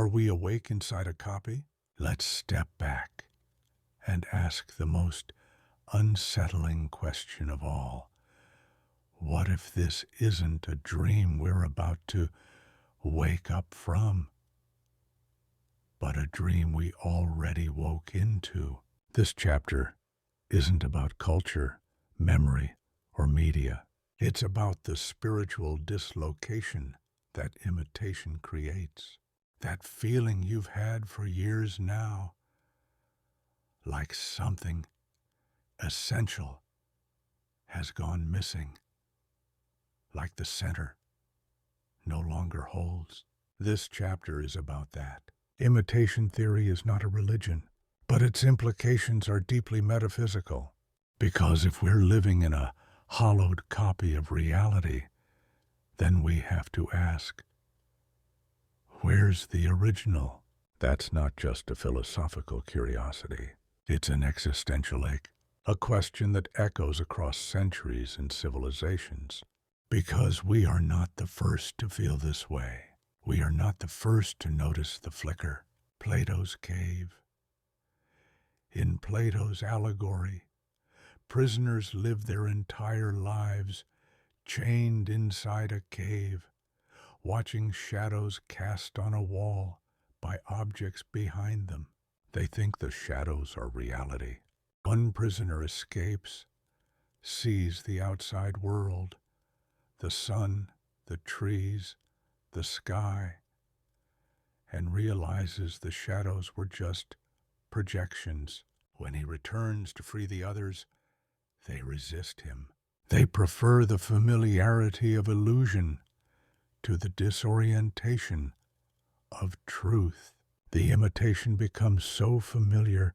Are we awake inside a copy? Let's step back and ask the most unsettling question of all. What if this isn't a dream we're about to wake up from, but a dream we already woke into? This chapter isn't about culture, memory, or media. It's about the spiritual dislocation that imitation creates. That feeling you've had for years now, like something essential has gone missing, like the center no longer holds. This chapter is about that. Imitation theory is not a religion, but its implications are deeply metaphysical. Because if we're living in a hollowed copy of reality, then we have to ask, where's the original? That's not just a philosophical curiosity. It's an existential ache, a question that echoes across centuries and civilizations. Because we are not the first to feel this way. We are not the first to notice the flicker. Plato's cave. In Plato's allegory, prisoners live their entire lives chained inside a cave, watching shadows cast on a wall by objects behind them. They think the shadows are reality. One prisoner escapes, sees the outside world, the sun, the trees, the sky, and realizes the shadows were just projections. When he returns to free the others, they resist him. They prefer the familiarity of illusion to the disorientation of truth. The imitation becomes so familiar,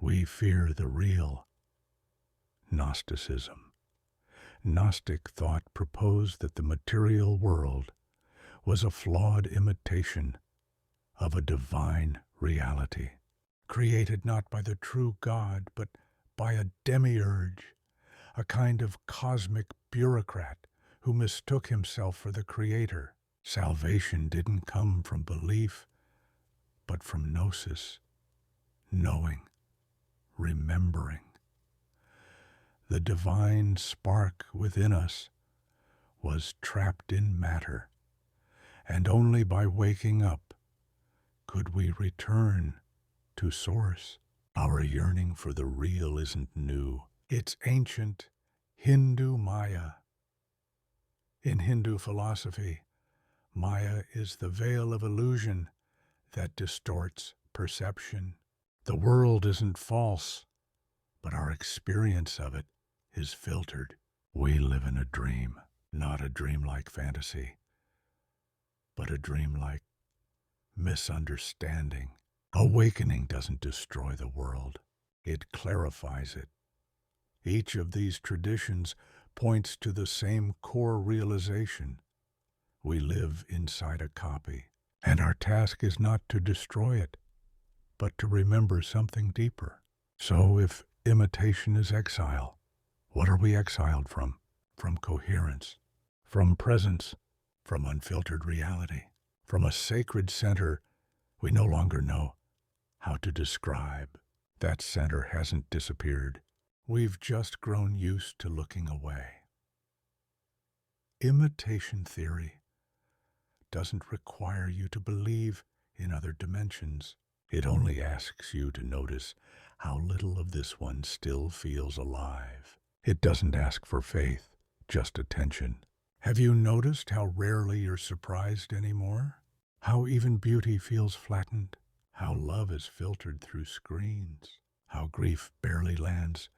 we fear the real. Gnosticism. Gnostic thought proposed that the material world was a flawed imitation of a divine reality, created not by the true God, but by a demiurge, a kind of cosmic bureaucrat who mistook himself for the creator. Salvation didn't come from belief, but from gnosis, knowing, remembering. The divine spark within us was trapped in matter, and only by waking up could we return to source. Our yearning for the real isn't new. It's ancient Hindu Maya. In Hindu philosophy, Maya is the veil of illusion that distorts perception. The world isn't false, but our experience of it is filtered. We live in a dream, not a dreamlike fantasy, but a dreamlike misunderstanding. Awakening doesn't destroy the world, it clarifies it. Each of these traditions points to the same core realization. We live inside a copy, and our task is not to destroy it, but to remember something deeper. So if imitation is exile, what are we exiled from? From coherence, from presence, from unfiltered reality, from a sacred center we no longer know how to describe. That center hasn't disappeared. We've just grown used to looking away. Imitation theory doesn't require you to believe in other dimensions. It only asks you to notice how little of this one still feels alive. It doesn't ask for faith, just attention. Have you noticed how rarely you're surprised anymore? How even beauty feels flattened? How love is filtered through screens? How grief barely lands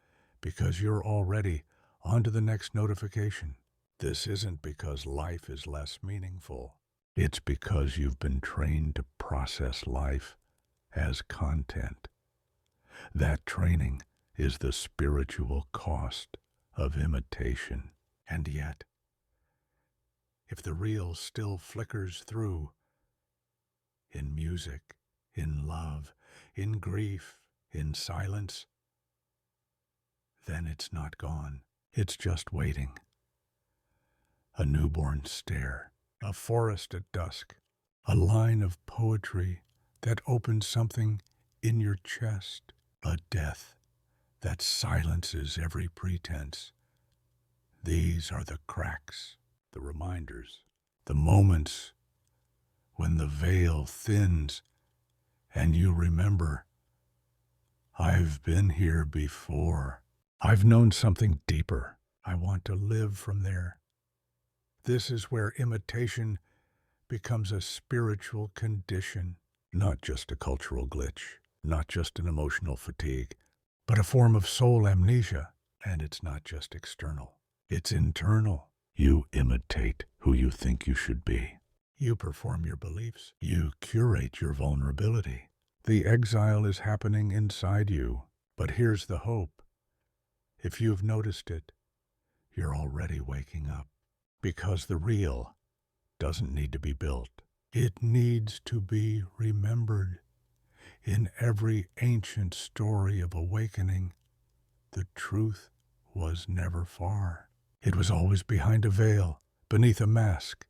because you're already on to the next notification? This isn't because life is less meaningful. It's because you've been trained to process life as content. That training is the spiritual cost of imitation. And yet, if the real still flickers through, in music, in love, in grief, in silence, then it's not gone. It's just waiting. A newborn stare, a forest at dusk, a line of poetry that opens something in your chest, a death that silences every pretense. These are the cracks, the reminders, the moments when the veil thins and you remember, I've been here before. I've known something deeper. I want to live from there. This is where imitation becomes a spiritual condition, not just a cultural glitch, not just an emotional fatigue, but a form of soul amnesia. And it's not just external, it's internal. You imitate who you think you should be. You perform your beliefs. You curate your vulnerability. The exile is happening inside you. But here's the hope. If you've noticed it, you're already waking up. Because the real doesn't need to be built. It needs to be remembered. In every ancient story of awakening, the truth was never far. It was always behind a veil, beneath a mask,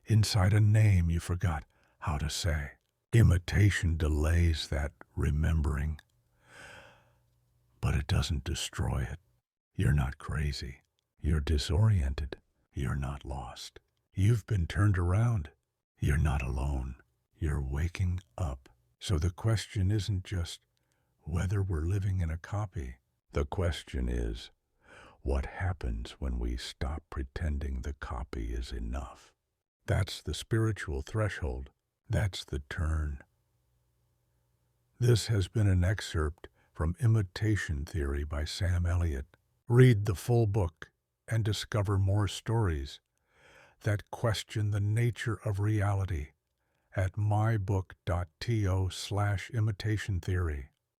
inside a name you forgot how to say. Imitation delays that remembering, but it doesn't destroy it. You're not crazy. You're disoriented. You're not lost. You've been turned around. You're not alone. You're waking up. So the question isn't just whether we're living in a copy. The question is, what happens when we stop pretending the copy is enough? That's the spiritual threshold. That's the turn. This has been an excerpt from Imitation Theory by Sam Elliott. Read the full book and discover more stories that question the nature of reality at mybook.to/imitation theory.